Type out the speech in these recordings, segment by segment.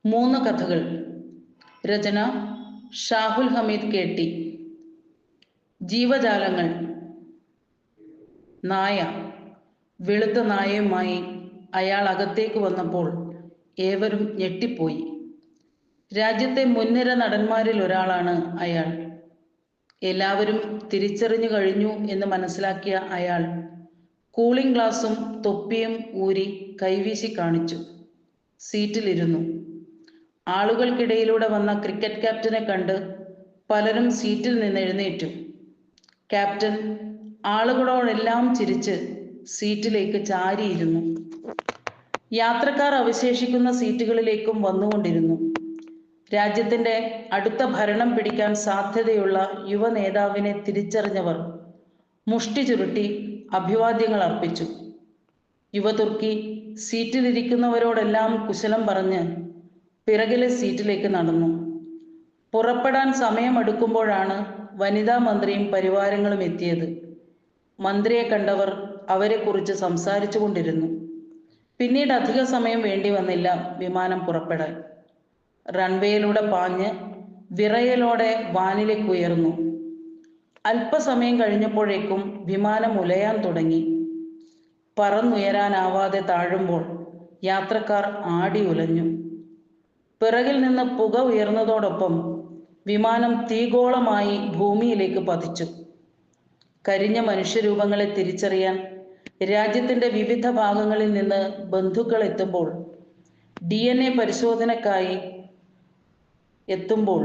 മൂന്ന് കഥകൾ. രചന ഷാഹുൽ ഹമീദ് KT. ജീവജാലങ്ങൾ. നായ. വെളുത്ത നായയുമായി അയാൾ അകത്തേക്ക് വന്നപ്പോൾ ഏവരും ഞെട്ടിപ്പോയി. രാജ്യത്തെ മുൻനിര നടന്മാരിൽ ഒരാളാണ് അയാൾ. എല്ലാവരും തിരിച്ചറിഞ്ഞു കഴിഞ്ഞു എന്ന് മനസ്സിലാക്കിയ അയാൾ കൂളിംഗ് ഗ്ലാസും തൊപ്പിയും ഊരി കൈവീശി കാണിച്ചു. സീറ്റിലിരുന്നു. ആളുകൾക്കിടയിലൂടെ വന്ന ക്രിക്കറ്റ് ക്യാപ്റ്റനെ കണ്ട് പലരും സീറ്റിൽ നിന്ന് എഴുന്നേറ്റു. ക്യാപ്റ്റൻ ആളുകളോടെല്ലാം ചിരിച്ച് സീറ്റിലേക്ക് ചാരിയിരുന്നു. യാത്രക്കാർ അവശേഷിക്കുന്ന സീറ്റുകളിലേക്കും വന്നുകൊണ്ടിരുന്നു. രാജ്യത്തിൻ്റെ അടുത്ത ഭരണം പിടിക്കാൻ സാധ്യതയുള്ള യുവ നേതാവിനെ തിരിച്ചറിഞ്ഞവർ മുഷ്ടി ചുരുട്ടി അഭിവാദ്യങ്ങൾ അർപ്പിച്ചു. യുവതുർക്കി സീറ്റിലിരിക്കുന്നവരോടെല്ലാം കുശലം പറഞ്ഞ് പിറകിലെ സീറ്റിലേക്ക് നടന്നു. പുറപ്പെടാൻ സമയമെടുക്കുമ്പോഴാണ് വനിതാ മന്ത്രിയും പരിവാരങ്ങളും എത്തിയത്. മന്ത്രിയെ കണ്ടവർ അവരെക്കുറിച്ച് സംസാരിച്ചു കൊണ്ടിരുന്നു. പിന്നീട് അധിക സമയം വേണ്ടി വന്നില്ല വിമാനം പുറപ്പെടാൻ. റൺവേയിലൂടെ പാഞ്ഞ് വിറയലോടെ വാനിലേക്ക് ഉയർന്നു. അല്പസമയം കഴിഞ്ഞപ്പോഴേക്കും വിമാനം ഉലയാൻ തുടങ്ങി. പറന്നുയരാനാവാതെ താഴുമ്പോൾ യാത്രക്കാർ ആടി ഉലഞ്ഞു. പിറകിൽ നിന്ന് പുക ഉയർന്നതോടൊപ്പം വിമാനം തീഗോളമായി ഭൂമിയിലേക്ക് പതിച്ചു. കരിഞ്ഞ മനുഷ്യരൂപങ്ങളെ തിരിച്ചറിയാൻ രാജ്യത്തിൻ്റെ വിവിധ ഭാഗങ്ങളിൽ നിന്ന് ബന്ധുക്കൾ എത്തുമ്പോൾ, DNA പരിശോധനയ്ക്കായി എത്തുമ്പോൾ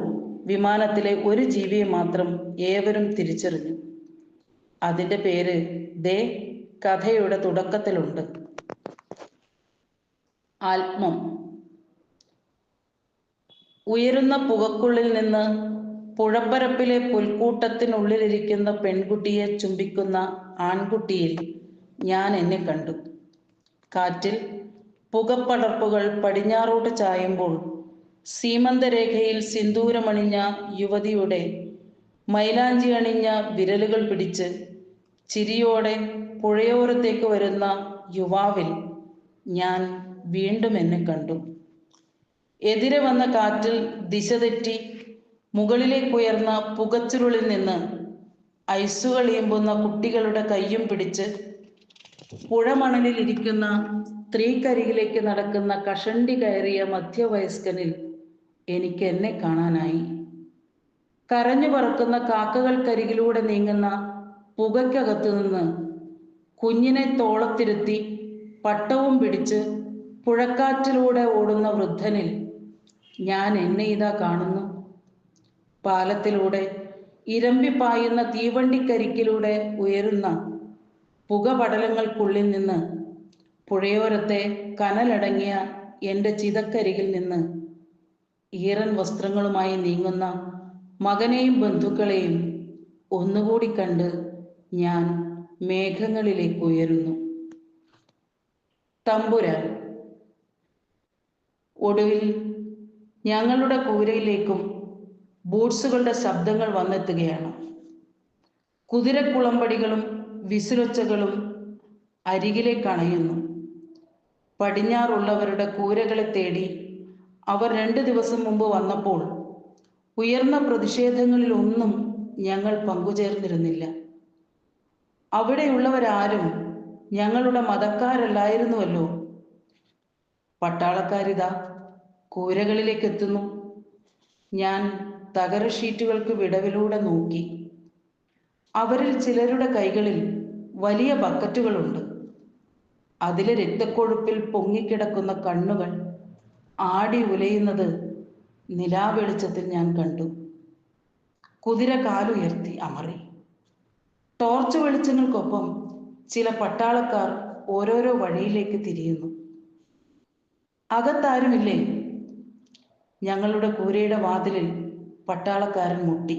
വിമാനത്തിലെ ഒരു ജീവിയെ മാത്രം ഏവരും തിരിച്ചറിഞ്ഞു. അതിൻ്റെ പേര് ദേ കഥയുടെ തുടക്കത്തിലുണ്ട്. ആത്മം. ഉയരുന്ന പുകക്കുള്ളിൽ നിന്ന് പുഴപ്പരപ്പിലെ പുൽക്കൂട്ടത്തിനുള്ളിലിരിക്കുന്ന പെൺകുട്ടിയെ ചുംബിക്കുന്ന ആൺകുട്ടിയിൽ ഞാൻ എന്നെ കണ്ടു. കാറ്റിൽ പുകപ്പടർപ്പുകൾ പടിഞ്ഞാറോട്ട് ചായുമ്പോൾ സീമന്തരേഖയിൽ സിന്ദൂരമണിഞ്ഞ യുവതിയുടെ മൈലാഞ്ചി അണിഞ്ഞ വിരലുകൾ പിടിച്ച് ചിരിയോടെ പുഴയോരത്തേക്ക് വരുന്ന യുവാവിൽ ഞാൻ വീണ്ടും എന്നെ കണ്ടു. എതിരെ വന്ന കാറ്റിൽ ദിശ തെറ്റി മുകളിലേക്കുയർന്ന പുകച്ചുരുളിൽ നിന്ന് ഐസുകൾ ഈമ്പുന്ന കുട്ടികളുടെ കയ്യും പിടിച്ച് പുഴമണലിൽ ഇരിക്കുന്ന സ്ത്രീക്കരികിലേക്ക് നടക്കുന്ന കഷണ്ടി കയറിയ മധ്യവയസ്കനിൽ എനിക്ക് എന്നെ കാണാനായി. കരഞ്ഞു പറക്കുന്ന കാക്കകൾക്കരികിലൂടെ നീങ്ങുന്ന പുകയ്ക്കകത്തു നിന്ന് കുഞ്ഞിനെ തോളത്തിരുത്തി പട്ടവും പിടിച്ച് പുഴക്കാറ്റിലൂടെ ഓടുന്ന വൃദ്ധനിൽ ഞാൻ എന്നെ ഇതാ കാണുന്നു. പാലത്തിലൂടെ ഇരമ്പിപ്പായുന്ന തീവണ്ടിക്കരിക്കിലൂടെ ഉയരുന്ന പുകപടലങ്ങൾക്കുള്ളിൽ നിന്ന് പുഴയോരത്തെ കനലടങ്ങിയ എൻ്റെ ചിതക്കരികിൽ നിന്ന് ഈറൻ വസ്ത്രങ്ങളുമായി നീങ്ങുന്ന മകനെയും ബന്ധുക്കളെയും ഒന്നുകൂടി കണ്ട് ഞാൻ മേഘങ്ങളിലേക്ക് ഉയരുന്നു. തമ്പുരാൻ. ഒടുവിൽ ഞങ്ങളുടെ കൂരയിലേക്കും ബൂട്ട്സുകളുടെ ശബ്ദങ്ങൾ വന്നെത്തുകയാണ്. കുതിരക്കുളമ്പടികളും വിസിലൊച്ചകളും അരികിലേക്ക് അണയുന്നു. പടിഞ്ഞാറുള്ളവരുടെ കൂരകളെ തേടി അവർ 2 ദിവസം മുമ്പ് വന്നപ്പോൾ ഉയർന്ന പ്രതിഷേധങ്ങളിലൊന്നും ഞങ്ങൾ പങ്കുചേർന്നിരുന്നില്ല. അവിടെയുള്ളവരാരും ഞങ്ങളുടെ മതക്കാരല്ലായിരുന്നുവല്ലോ. പട്ടാളക്കാരിതാ കൂരകളിലേക്ക് എത്തുന്നു. ഞാൻ തകര ഷീറ്റുകൾക്ക് വിടവിലൂടെ നോക്കി. അവരിൽ ചിലരുടെ കൈകളിൽ വലിയ ബക്കറ്റുകളുണ്ട്. അതിലെ രക്തക്കൊഴുപ്പിൽ പൊങ്ങിക്കിടക്കുന്ന കണ്ണുകൾ ആടി ഉലയുന്നത് നിലാവെളിച്ചത്തിൽ ഞാൻ കണ്ടു. കുതിര കാലുയർത്തി അമറി. ടോർച്ച് വെളിച്ചങ്ങൾക്കൊപ്പം ചില പട്ടാളക്കാർ ഓരോരോ വഴിയിലേക്ക് തിരിയുന്നു. അകത്താരുമില്ലേ? ഞങ്ങളുടെ കൂരയുടെ വാതിലിൽ പട്ടാളക്കാരൻ മുട്ടി.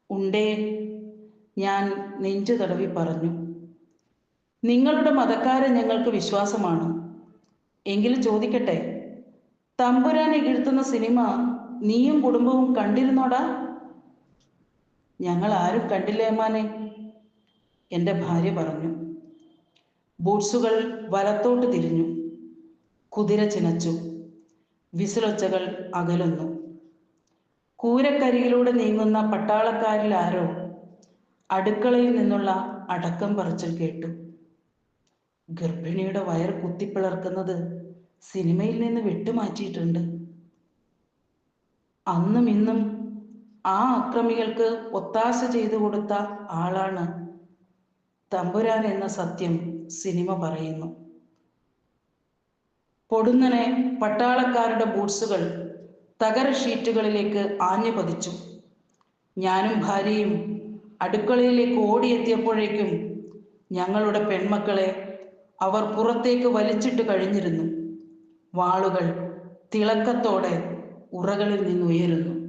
ഉണ്ടേ, ഞാൻ നെഞ്ചു തടവി പറഞ്ഞു. നിങ്ങളുടെ മതക്കാരെ ഞങ്ങൾക്ക് വിശ്വാസമാണ്. എങ്കിലും ചോദിക്കട്ടെ, തമ്പുരാനെ ഇകഴ്ത്തുന്ന സിനിമ നീയും കുടുംബവും കണ്ടിരുന്നോടാ? ഞങ്ങൾ ആരും കണ്ടില്ല ഏമാനെ, എൻ്റെ ഭാര്യ പറഞ്ഞു. ബൂട്ട്സുകൾ വലത്തോട്ട് തിരിഞ്ഞു. കുതിര ചിനച്ചു. വിസിലൊച്ചകൾ അകലുന്നു. കൂരക്കരികിലൂടെ നീങ്ങുന്ന പട്ടാളക്കാരിൽ ആരോ അടുക്കളയിൽ നിന്നുള്ള അടക്കം പറച്ചിൽ കേട്ടു. ഗർഭിണിയുടെ വയർ കുത്തിപ്പിളർക്കുന്നത് സിനിമയിൽ നിന്ന് വിട്ടുമാറ്റിയിട്ടുണ്ട്. അന്നും ഇന്നും ആ അക്രമികൾക്ക് ഒത്താശ ചെയ്തു കൊടുത്ത ആളാണ് തമ്പുരാൻ എന്ന സത്യം സിനിമ പറയുന്നു. പൊടുന്നനെ പട്ടാളക്കാരുടെ ബൂട്ട്സുകൾ തകര ഷീറ്റുകളിലേക്ക് ആഞ്ഞു പതിച്ചു. ഞാനും ഭാര്യയും അടുക്കളയിലേക്ക് ഓടിയെത്തിയപ്പോഴേക്കും ഞങ്ങളുടെ പെൺമക്കളെ അവർ പുറത്തേക്ക് വലിച്ചിട്ട് കഴിഞ്ഞിരുന്നു. വാളുകൾ തിളക്കത്തോടെ ഉറകളിൽ നിന്നുയരുന്നു.